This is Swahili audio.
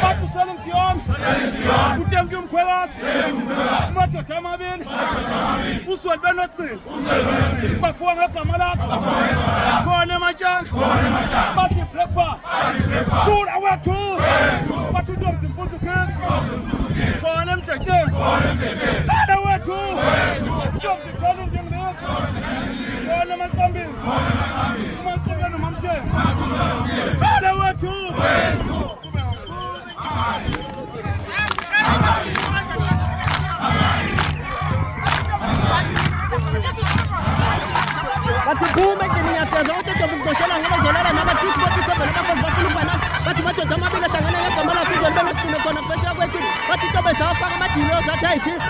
bathi uSelindion uTemki uMkhwelathi amadoda amabili uSweli beNosicili bafuwa ngegama lakho khona eMatshana bathi breakfast thula wethu bathi uNtombi Mfundisi Chris khona eMdletshe thula wethu uNtombi Thole njengilezi khona eMaqambini uMaqambini uMamtheni thula wethu bathi kume endlini ngiyageza uTotoba ugoshela ngibazolala nabathisi botisebe nabafazi bafuna ukubana bathi madoda amabili ahlangane ngegama lakho izolo benesigcine khona kuphesheya kwethu bathi Tobe zawafaka amadilozi athi ayishisa